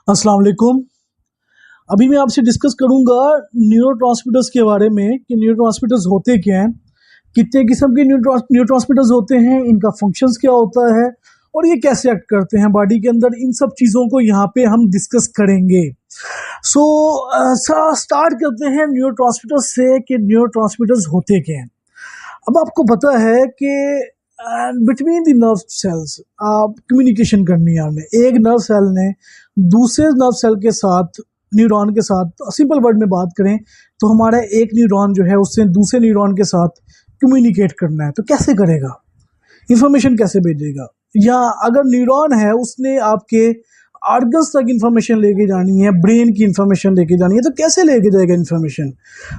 अस्सलाम वालेकुम। अभी मैं आपसे डिस्कस करूंगा न्यूरोट्रांसमीटर्स के बारे में कि न्यूरोट्रांसमीटर्स होते क्या हैं, कितने किस्म के न्यूरोट्रांसमीटर्स होते हैं, इनका फंक्शंस क्या होता है और ये कैसे एक्ट करते हैं बॉडी के अंदर। इन सब चीज़ों को यहाँ पे हम डिस्कस करेंगे। सो स्टार्ट करते हैं न्यूरोट्रांसमीटर्स से कि न्यूरोट्रांसमीटर्स होते क्या हैं। अब आपको पता है कि between the nerve cells communication करनी है हमने। एक नर्व सेल ने दूसरे नर्व सेल के साथ, न्यूरॉन के साथ, सिंपल वर्ड में बात करें तो हमारा एक न्यूरॉन जो है उससे दूसरे न्यूरॉन के साथ कम्युनिकेट करना है। तो कैसे करेगा, इंफॉर्मेशन कैसे भेजेगा? या अगर न्यूरॉन है उसने आपके ऑर्गन्स तक इंफॉर्मेशन लेके जानी है, ब्रेन की इंफॉर्मेशन लेके जानी है, तो कैसे लेके जाएगा इंफॉर्मेशन?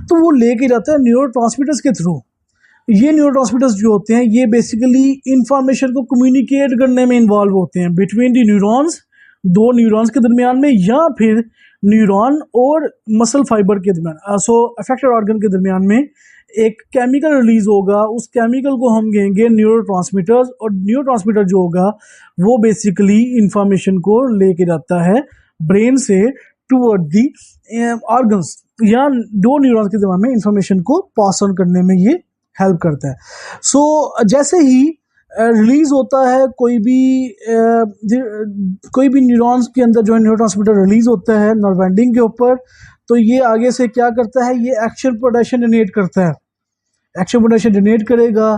तो वो लेके जाता है न्यूरोट्रांसमीटर्स के थ्रू। ये न्यूरोट्रांसमीटर्स जो होते हैं ये बेसिकली इंफॉर्मेशन को कम्युनिकेट करने में इन्वॉल्व होते हैं बिटवीन दी न्यूरॉन्स, दो न्यूरॉन्स के दरमियान में, या फिर न्यूरॉन और मसल फाइबर के दरमियान, सो अफेक्टेड ऑर्गन के दरमियान में एक केमिकल रिलीज होगा। उस केमिकल को हम कहेंगे न्यूरोट्रांसमीटर्स। और न्यूरोट्रांसमीटर जो होगा वो बेसिकली इंफॉर्मेशन को लेके जाता है ब्रेन से टूवर्ड दी ऑर्गन्स, या दो न्यूरॉन्स के दरमियान में इंफॉर्मेशन को पास ऑन करने में ये हेल्प करता है। सो जैसे ही रिलीज होता है कोई भी न्यूरॉन्स के अंदर जो है न्यूरोट्रांसमीटर रिलीज होता है नर्व एंडिंग के ऊपर, तो ये आगे से क्या करता है, ये एक्शन पोटेंशियल जनरेट करता है। एक्शन पोटेंशियल जनरेट करेगा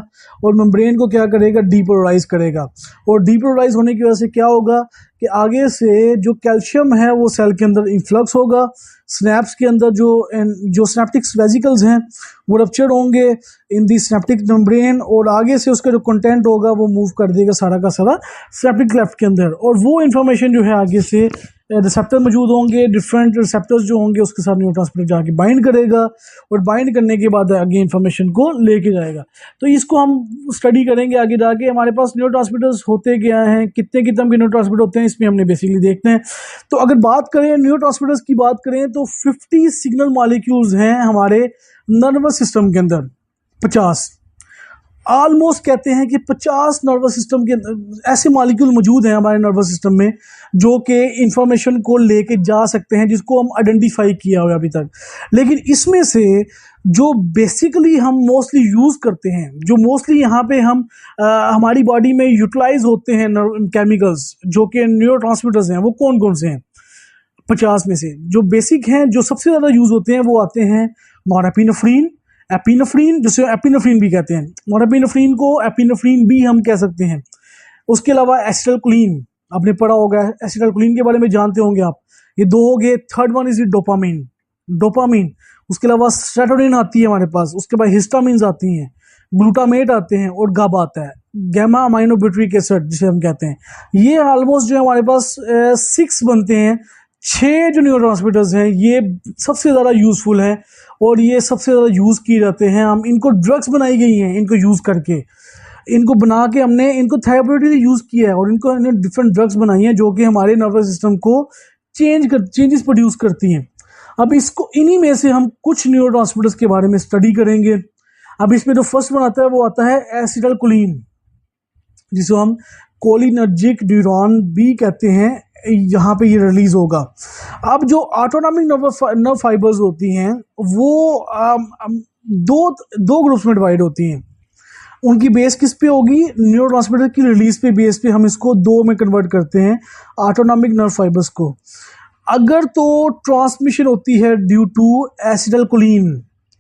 और मेम्ब्रेन को क्या करेगा, डीपोलराइज करेगा। और डीपोलराइज होने की वजह से क्या होगा कि आगे से जो कैल्शियम है वो सेल के अंदर इन्फ्लक्स होगा। स्नैप्स के अंदर जो स्नैप्टिक वेसिकल्स हैं वो रप्चर होंगे इन दी स्नैप्टिक मेम्ब्रेन, और आगे से उसका जो कंटेंट होगा वो मूव कर देगा सारा का सारा स्नैप्टिक क्लेफ्ट के अंदर। और वो इन्फॉर्मेशन जो है आगे से रिसेप्टर मौजूद होंगे, डिफरेंट रिसेप्टर्स जो होंगे उसके साथ न्यूरोट्रांसमीटर जाके बाइंड करेगा, और बाइंड करने के बाद आगे इन्फॉर्मेशन को लेके जाएगा। तो इसको हम स्टडी करेंगे आगे जाके। हमारे पास न्यूरोट्रांसमीटर्स होते क्या हैं, कितने किस्म के न्यूरोट्रांसमीटर होते हैं, इसमें हमने बेसिकली देखते हैं। तो अगर बात करें न्यूरोट्रांसमीटर्स की बात करें तो 50 सिग्नल मॉलिक्यूल्स हैं हमारे नर्वस सिस्टम के अंदर। 50 ऑलमोस्ट कहते हैं कि 50 नर्वस सिस्टम के ऐसे मॉलिक्यूल मौजूद हैं हमारे नर्वस सिस्टम में जो कि इंफॉर्मेशन को लेके जा सकते हैं, जिसको हम आइडेंटिफाई किया हुआ अभी तक। लेकिन इसमें से जो बेसिकली हम मोस्टली यूज़ करते हैं, जो मोस्टली यहाँ पे हम हमारी बॉडी में यूटिलाइज होते हैं केमिकल्स जो कि न्यूरोट्रांसमीटर्स हैं, वो कौन कौन से हैं? 50 में से जो बेसिक हैं, जो सबसे ज़्यादा यूज़ होते हैं, वो आते हैं नॉरएपिनेफ्रिन, एपिनेफ्रिन, जिसे एपिनेफ्रिन भी कहते हैं। नॉरएपिनेफ्रिन को एपिनेफ्रिन भी हम कह सकते हैं। उसके अलावा एसिटाइलकोलिन, आपने पढ़ा होगा, एसिटाइलकोलिन के बारे में जानते होंगे आप। ये दो हो गए। Third one is dopamine, dopamine. उसके अलावा सेरोटोनिन आती है हमारे पास, उसके बाद हिस्टामिन्स आती हैं, ग्लूटामेट आते हैं, और गाबा आता है, गैमा अमाइनो ब्यूटरिक एसिड जिसे हम कहते हैं। ये ऑलमोस्ट जो है हमारे पास 6 बनते हैं। 6 जो न्यूरोट्रांसमीटर्स हैं ये सबसे ज़्यादा यूज़फुल हैं और ये सबसे ज़्यादा यूज़ किए जाते हैं। हम इनको ड्रग्स बनाई गई हैं, इनको यूज़ करके, इनको बना के हमने इनको थेरेप्यूटिकली यूज़ किया है, और इनको हमने डिफरेंट ड्रग्स बनाई हैं जो कि हमारे नर्वस सिस्टम को चेंजेस प्रोड्यूस करती हैं। अब इसको इन्हीं में से हम कुछ न्यूरोट्रांसमीटर्स के बारे में स्टडी करेंगे। अब इसमें जो फर्स्ट वन आता है वो आता है एसिटाइलकोलिन, जिसे हम कोलिनर्जिक न्यूरॉन भी कहते हैं। यहाँ पे ये रिलीज होगा। अब जो ऑटोनॉमिक नर्व फाइबर्स होती हैं वो दो ग्रुप्स में डिवाइड होती हैं। उनकी बेस किस पे होगी? न्यूरोट्रांसमीटर की रिलीज पे बेस पे हम इसको दो में कन्वर्ट करते हैं, ऑटोनॉमिक नर्व फाइबर्स को। अगर तो ट्रांसमिशन होती है ड्यू टू एसिटाइलकोलिन,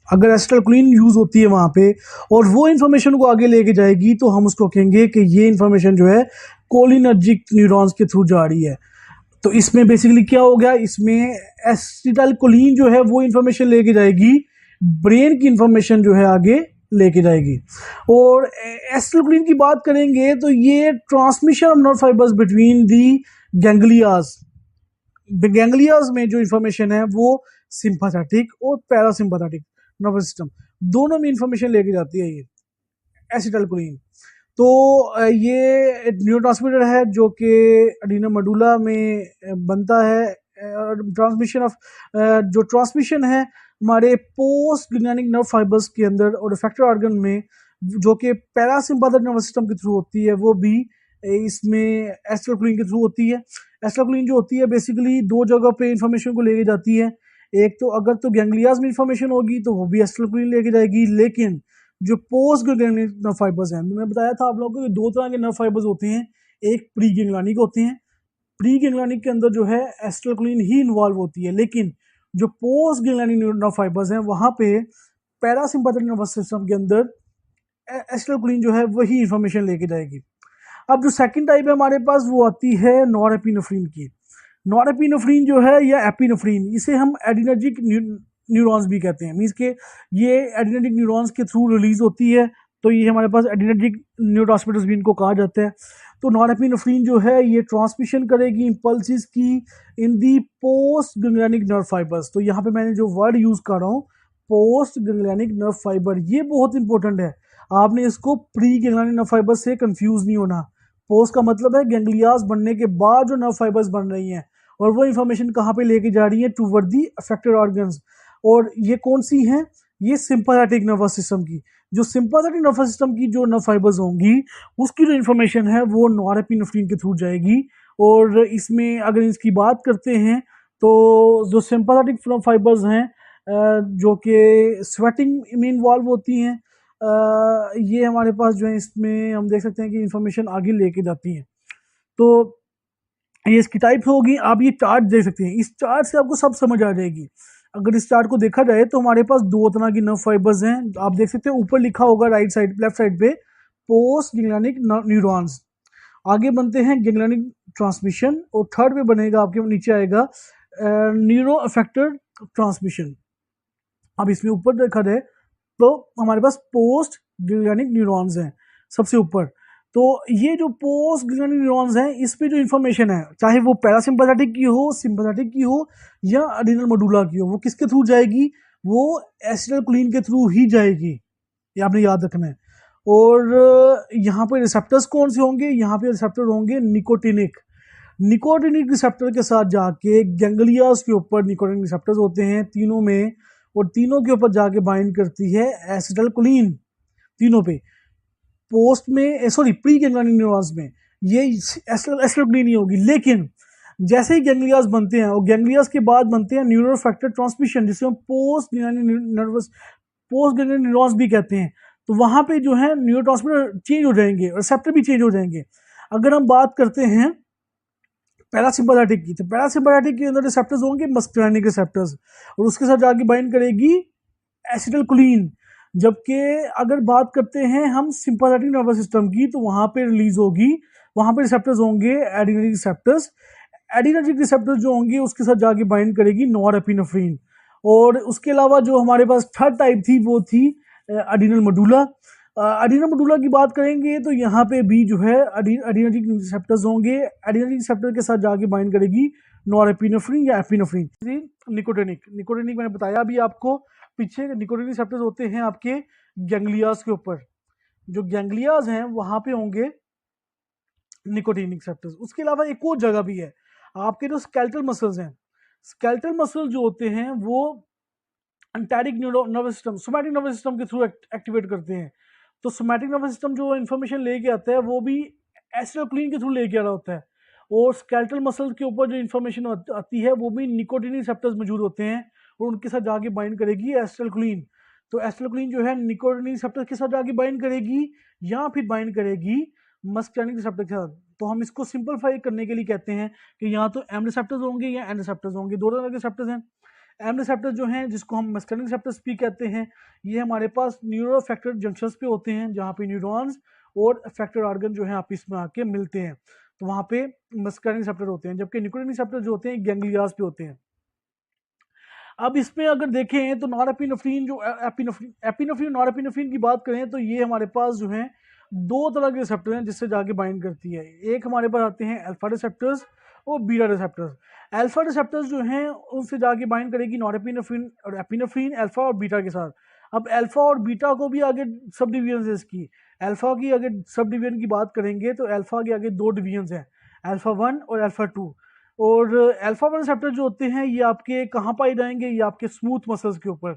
अगर एसिटाइलकोलिन यूज़ होती है वहाँ पे और वो इन्फॉर्मेशन को आगे लेके जाएगी, तो हम उसको कहेंगे कि ये इन्फॉर्मेशन जो है कोलिनर्जिक न्यूरॉन्स के थ्रू जा रही है। तो इसमें बेसिकली क्या हो गया, इसमें एसिटाइलकोलिन जो है वो इन्फॉर्मेशन लेके जाएगी, ब्रेन की इन्फॉर्मेशन जो है आगे लेके जाएगी। और एसिटाइलकोलिन की बात करेंगे तो ये transmission of nerve fibres between the ganglia में जो इन्फॉर्मेशन है वो सिंपैथेटिक और पैरासिम्पैथेटिक नर्वस सिस्टम दोनों में इंफॉर्मेशन लेके जाती है ये एसिटाइलकोलिन। तो ये न्यूरोट्रांसमीटर है जो कि एडेना मेडुला में बनता है। ट्रांसमिशन ऑफ जो ट्रांसमिशन है हमारे पोस्ट ग्रैनिक नर्व फाइबर्स के अंदर और अफेक्टेड ऑर्गन में, जो कि पैरासिम्पैथेटिक नर्वस सिस्टम के थ्रू होती है, वो भी इसमें एसिटाइलकोलिन के थ्रू होती है। एसिटाइलकोलिन जो होती है बेसिकली दो जगह पे इंफॉर्मेशन को लेके जाती है। एक तो अगर तो गैंग्लियाज में इंफॉर्मेशन होगी तो वो भी एसिटाइलकोलिन लेके जाएगी, लेकिन जो पोस्ट गैंग्लियनिक नर्व फाइबर्स हैं, मैं बताया था आप लोगों को कि दो तरह के नर्व फाइबर्स होते हैं, एक प्री गैंग्लियनिक होते हैं। प्री गैंग्लियनिक के अंदर जो है एसिटाइलकोलिन ही इन्वॉल्व होती है, लेकिन जो पोस्ट गैंग्लियनिक नर्व फाइबर्स हैं वहां पे पैरासिम्पैथेटिक नर्वस सिस्टम के अंदर एसिटाइलकोलिन जो है वही इंफॉर्मेशन लेके जाएगी। अब जो सेकंड टाइप है हमारे पास वो आती है नॉरएपिनेफ्रिन की। नॉरएपिनेफ्रिन जो है या एपिनेफ्रिन, इसे हम एडिनर्जिक न्यूरॉन्स भी कहते हैं, मीन्स के ये एडिनर्जिक न्यूरॉन्स के थ्रू रिलीज होती है, तो ये हमारे पास एडिनर्जिक न्यूरोट्रांसमीटर्स भी इनको कहा जाता है। तो नॉरएपिनेफ्रिन जो है ये ट्रांसमिशन करेगी इंपल्सिस की इन दी पोस्ट गैंग्लियनिक नर्व फाइबर्स। तो यहाँ पे मैंने जो वर्ड यूज कर रहा हूँ पोस्ट गैंग्लियनिक नर्व फाइबर, ये बहुत इंपॉर्टेंट है, आपने इसको प्री गैंग्लियनिक नर्व फाइबर से कंफ्यूज नहीं होना। पोस्ट का मतलब है गैंग्लियाज बनने के बाद जो नर्व फाइबर्स बन रही हैं, और वो इंफॉर्मेशन कहाँ पे लेके जा रही है, टूवर्ड दी अफेक्टेड ऑर्गन्स। और ये कौन सी हैं, ये सिंपैथेटिक नर्वस सिस्टम की, जो सिंपैथेटिक नर्वस सिस्टम की जो नर्व फाइबर्स होंगी उसकी जो इन्फॉर्मेशन है वो नॉरएपिनेफ्रिन के थ्रू जाएगी। और इसमें अगर इसकी बात करते हैं तो जो सिंपैथेटिक फाइबर्स हैं जो कि स्वेटिंग में इन्वॉल्व होती हैं, ये हमारे पास जो है इसमें हम देख सकते हैं कि इंफॉर्मेशन आगे लेके जाती है। तो ये इसकी टाइप होगी, आप ये चार्ट देख सकते हैं, इस चार्ट से आपको सब समझ आ जाएगी। अगर इस चार्ट को देखा जाए तो हमारे पास दो तरह की नर्व फाइबर्स हैं, आप देख सकते हैं ऊपर लिखा होगा राइट साइड लेफ्ट साइड पे पोस्ट गैंग्लियनिक न्यूरॉन्स, आगे बनते हैं गैंग्लियनिक ट्रांसमिशन, और थर्ड पे बनेगा आपके नीचे आएगा न्यूरो अफेक्टेड ट्रांसमिशन। अब इसमें ऊपर देखा जाए तो हमारे पास पोस्ट गैंग्लियनिक न्यूरॉन्स हैं सबसे ऊपर। तो ये जो पोस्ट गैंग्लियनिक न्यूरॉन्स हैं इस पे जो इन्फॉर्मेशन है, चाहे वो पैरासिम्पैथेटिक की हो, सिंपैथेटिक की हो या एड्रेनल मेडुला की हो, वो किसके थ्रू जाएगी, वो एसिटाइलकोलिन के थ्रू ही जाएगी, ये आपने याद रखना है। और यहाँ पे रिसेप्टर्स कौन से होंगे, यहाँ पे रिसेप्टर होंगे निकोटिनिक। निकोटिनिक रिसेप्टर के साथ जाके गैंग्लियाज के ऊपर निकोटिनिक रिसेप्टर्स होते हैं तीनों में, और तीनों के ऊपर जाके बाइंड करती है एसिटाइलकोलिन, तीनों पे। पोस्ट में सॉरी प्री गैंग्लियनिक न्यूरॉन्स में ये एसिटाइलकोलिन नहीं होगी, लेकिन जैसे ही गैंग्लियाज बनते हैं और गैंग्लियाज के बाद बनते हैं न्यूरो फैक्टर ट्रांसमिशन, जिसे हम पोस्ट गैंग्लियनिक न्यूरॉन्स भी कहते हैं। तो वहां पे जो है न्यूरोट्रांसमीटर चेंज हो जाएंगे, रिसेप्टर भी चेंज हो जाएंगे। अगर हम बात करते हैं पैरासिम्पैथेटिक की, तो पैरासिम्पैथेटिक के अंदर रिसेप्टर्स होंगे मस्कुलिनिक रिसेप्टर्स, और उसके साथ जाके बाइंड करेगी एसिटाइलकोलिन। जबकि अगर बात करते हैं हम सिंपैथेटिक नर्वस सिस्टम की, तो वहां पे रिलीज होगी, वहां पे रिसेप्टर्स होंगे एडिनर्जिक रिसेप्टर्स। एडिनर्जिक रिसेप्टर्स जो होंगे उसके साथ जाके बाइंड करेगी नॉरएपिनेफ्रिन। और उसके अलावा जो हमारे पास थर्ड टाइप थी वो थी एड्रेनल मेडुला। एड्रेनल मेडुला की बात करेंगे तो यहाँ पे भी जो है एडिनर्जिक रिसेप्टर्स होंगे, एडिनर्जिक रिसेप्टर के साथ जाके बाइंड करेगी नॉरएपिनेफ्रिन या एपिनेफ्रिन। निकोटिनिक मैंने बताया अभी आपको, पीछे निकोटिनिक रिसेप्टर्स होते हैं आपके गैंग्लियाज के ऊपर, जो गैंग्लियाज हैं वहां पे होंगे निकोटिनिक रिसेप्टर्स। उसके अलावा एक और जगह भी है, आपके जो स्केलेटल मसल्स हैं, स्केलेटल मसल जो होते हैं वो enteric nervous system, somatic nervous system के थ्रू एक्टिवेट करते हैं। तो सोमैटिक नर्वस सिस्टम जो इन्फॉर्मेशन लेके आता है वो भी एसिटाइलकोलिन के थ्रू लेके आ रहा होता है, और स्केलेटल मसल के ऊपर जो इन्फॉर्मेशन आती है वो भी निकोटिनिक रिसेप्टर्स मौजूद होते हैं, और उनके साथ जाके बाइंड करेगी एसिटाइलकोलिन। तो एसिटाइलकोलिन जो है निकोटिनिक रिसेप्टर के साथ जाके बाइंड करेगी, या फिर बाइंड करेगी मस्कुलिनिक रिसेप्टर के साथ। तो हम इसको सिंपलीफाई करने के लिए कहते हैं कि यहाँ तो एम रिसेप्टर्स होंगे या एन रिसेप्टर्स होंगे, दो तरह के रिसेप्टर्स हैं। एम रिसेप्टर्स जो हैं जिसको हम मस्कुलिनिक रिसेप्टर्स भी कहते हैं, ये हमारे पास न्यूरो अफेक्टेड जंक्शंस पे होते हैं, जहाँ पे न्यूरॉन्स और अफेक्टेड ऑर्गन जो है आपस में आके मिलते हैं, तो वहाँ पे मस्कुलिनिक रिसेप्टर होते हैं। जबकि निकोटिनिक रिसेप्टर जो होते हैं गैंग्लियाज पे होते हैं। अब इसमें अगर देखें तो नॉरएपिनेफ्रिन जो एपिनेफ्रिन नॉरएपिनेफ्रिन की बात करें तो ये हमारे पास जो है दो तरह के रिसेप्टर हैं जिससे जाके बाइंड करती है। एक हमारे पास आते हैं अल्फा रिसेप्टर्स और बीटा रिसेप्टर्स। अल्फा रिसेप्टर्स जो हैं उनसे जाके बाइंड करेगी नॉरएपिनेफ्रिन और एपिनेफ्रिन अल्फा और बीटा के साथ। अब अल्फा और बीटा को भी आगे सब डिवीजन है इसकी। अल्फा की अगर सब डिवीजन की बात करेंगे तो अल्फा के आगे दो डिवीजन हैं, अल्फा 1 और अल्फा 2। और अल्फा 1 रिसेप्टर जो होते हैं ये आपके कहाँ पाए जाएंगे, ये आपके स्मूथ मसल्स के ऊपर,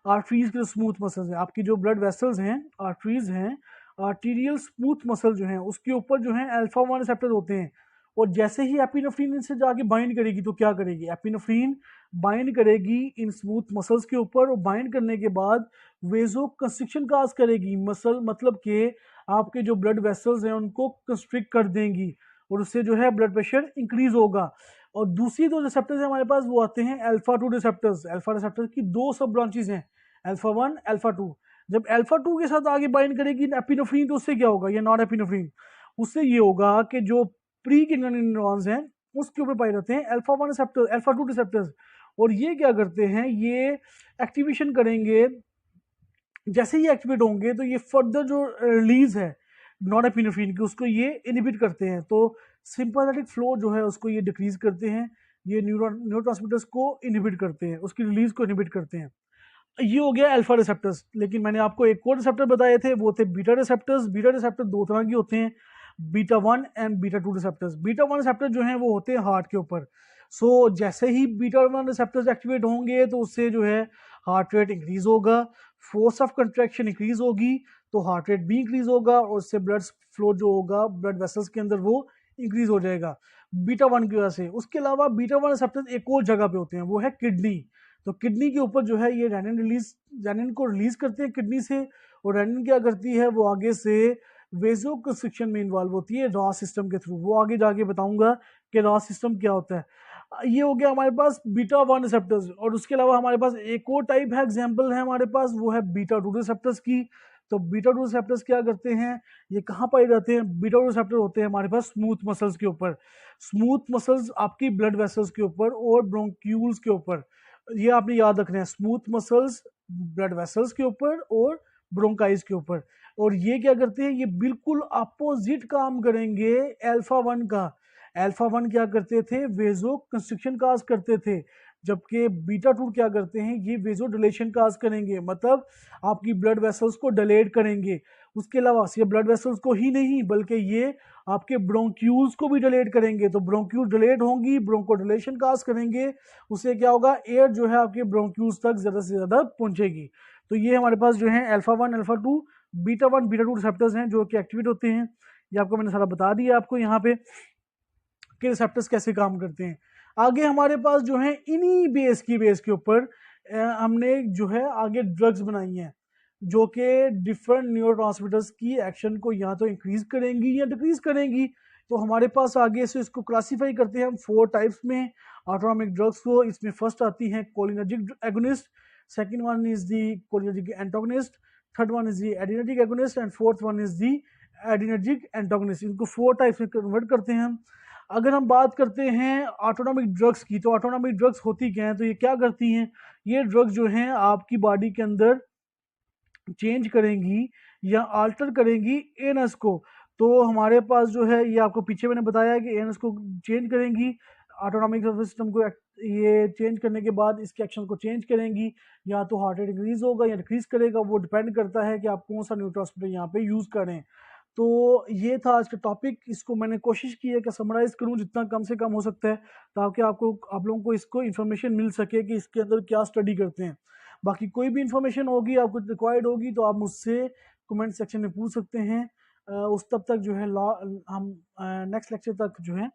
आर्टरीज के स्मूथ मसल्स हैं, आपकी जो ब्लड वेसल्स हैं, आर्टरीज हैं, आर्टीरियल स्मूथ मसल जो हैं उसके ऊपर जो है अल्फा 1 रिसेप्टर होते हैं, और जैसे ही एपिनेफ्रिन इनसे जाके बाइंड करेगी तो क्या करेगी, एपिनेफ्रिन बाइंड करेगी इन स्मूथ मसल्स के ऊपर, और बाइंड करने के बाद वेजो कंस्ट्रिक्शन काज करेगी, मसल मतलब कि आपके जो ब्लड वेसल्स हैं उनको कंस्ट्रिक्ट कर देंगी, और उससे जो है ब्लड प्रेशर इंक्रीज होगा। और दूसरी दो रिसेप्टर्स हैं हमारे पास, वो आते हैं अल्फा 2 रिसेप्टर्स। अल्फा रिसेप्टर्स की दो सब ब्रांचेस हैं, अल्फा 1 अल्फा 2। जब अल्फा 2 के साथ आगे बाइंड करेगी एपिनेफ्रिन, तो उससे क्या होगा, या नॉन एपिनेफ्रिन, उससे ये होगा कि जो प्री किन्गन न्यूरॉन्स हैं उसके ऊपर पाए जाते हैं अल्फा 1 रिसेप्टर, अल्फा 2 रिसेप्टर्स, और ये क्या करते हैं, ये एक्टिवेशन करेंगे। जैसे ही एक्टिवेट होंगे तो ये फर्दर जो रिलीज है नॉन एपिनेफ्रिन की उसको ये इनहिबिट करते हैं, तो सिंपैथेटिक फ्लो जो है उसको ये डिक्रीज करते हैं, ये न्यूरोट्रांसमीटर्स को इनहिबिट करते हैं, उसकी रिलीज को इनहिबिट करते हैं। ये हो गया अल्फा रिसेप्टर्स। लेकिन मैंने आपको एक और रिसेप्टर बताए थे, वो थे बीटा रिसेप्टर्स। बीटा रिसेप्टर दो तरह के होते हैं, beta 1 and beta 2 receptors. Beta 1 receptor जो हैं वो होते हैं हार्ट के ऊपर। सो जैसे ही बीटा 1 रिसेप्टर्स एक्टिवेट होंगे तो उससे जो है हार्ट रेट इंक्रीज होगा, फोर्स ऑफ कंट्रैक्शन इंक्रीज होगी, तो हार्ट रेट भी इंक्रीज होगा, और उससे ब्लड फ्लो जो होगा ब्लड वेसल्स के अंदर वो इंक्रीज हो जाएगा बीटा 1 की वजह से। उसके अलावा बीटा 1 रिसेप्टर्स एक और जगह पे होते हैं, वो है किडनी। तो किडनी के ऊपर जो है ये रेनिन को रिलीज करते हैं किडनी से, और रेनिन क्या करती है, वो आगे से वेजो कंस्ट्रिक्शन में इन्वॉल्व होती है रॉ सिस्टम के थ्रू। वो आगे जाके बताऊंगा कि रॉ सिस्टम क्या होता है। ये हो गया हमारे पास बीटा 1 रिसेप्टर्स। और उसके अलावा हमारे पास एक और टाइप है, एग्जाम्पल है हमारे पास, वो है बीटा 2 रिसेप्टर्स की। तो बीटा 2 रिसेप्टर्स क्या करते हैं, ये कहाँ पाए जाते हैं, बीटा 2 रिसेप्टर होते हैं हमारे पास स्मूथ मसल्स के ऊपर। स्मूथ मसल्स आपकी ब्लड वेसल्स के ऊपर और ब्रोंक्यूल्स के ऊपर, ये आपने याद रखना है, स्मूथ मसल्स ब्लड वेसल्स के ऊपर और ब्रोंकाइज के ऊपर। और ये क्या करते हैं, ये बिल्कुल अपोजिट काम करेंगे अल्फा 1 का। अल्फा 1 क्या करते थे, वेजो कंस्ट्रिक्शन काज करते थे, जबकि बीटा 2 क्या करते हैं, ये वेजो डिलेशन काज करेंगे, मतलब आपकी ब्लड वेसल्स को डिलेट करेंगे। उसके अलावा सिर्फ ब्लड वेसल्स को ही नहीं, बल्कि ये आपके ब्रोंक्यूल्स को भी डिलेट करेंगे। तो ब्रोंक्यूल डिलेट होंगी, ब्रोंको डिलेशन काज करेंगे, उससे क्या होगा, एयर जो है आपके ब्रोंक्यूल्स तक ज्यादा से ज्यादा पहुंचेगी। तो ये हमारे पास जो है alpha 1 alpha 2 beta 1 beta 2 receptors हैं जो कि एक्टिवेट होते हैं। ये आपको मैंने सारा बता दिया आपको यहाँ पे कि रिसेप्टर्स कैसे काम करते हैं। आगे हमारे पास जो है इन्हीं बेस के ऊपर हमने जो है आगे ड्रग्स बनाई हैं, जो कि डिफरेंट न्यूरोट्रांसमीटर्स की एक्शन को या तो इंक्रीज करेंगी या डिक्रीज करेंगी। तो हमारे पास आगे से इसको क्लासीफाई करते हैं हम 4 टाइप्स में ऑटोनॉमिक ड्रग्स को। इसमें फर्स्ट आती है cholinergic agonist, second one is the cholinergic antagonist, third one is the adrenergic agonist, and fourth one is the adrenergic antagonist. इनको 4 टाइप्स में कन्वर्ट करते हैं हम। अगर हम बात करते हैं ऑटोनॉमिक ड्रग्स की, तो ऑटोनॉमिक ड्रग्स होती क्या हैं, तो ये क्या करती हैं, ये ड्रग्स जो हैं आपकी बॉडी के अंदर चेंज करेंगी या अल्टर करेंगी एनएस को। तो हमारे पास जो है, ये आपको पीछे मैंने बताया है कि एनएस को चेंज करेंगी, ऑटोनॉमिक नर्वस सिस्टम को ये चेंज करने के बाद इसके एक्शन को चेंज करेंगी, या तो हार्ट रेट इंक्रीज होगा या डिक्रीज करेगा, वो डिपेंड करता है कि आप कौन सा न्यूरोट्रांसमीटर यहाँ पे यूज करें। तो ये था आज का टॉपिक। इसको मैंने कोशिश की है कि समराइज करूं जितना कम से कम हो सकता है, ताकि आप लोगों को इसको इन्फॉर्मेशन मिल सके कि इसके अंदर क्या स्टडी करते हैं। बाकी कोई भी इन्फॉर्मेशन होगी आपको रिक्वायर्ड होगी तो आप मुझसे कमेंट सेक्शन में पूछ सकते हैं। उस तब तक जो है हम नेक्स्ट लेक्चर तक जो है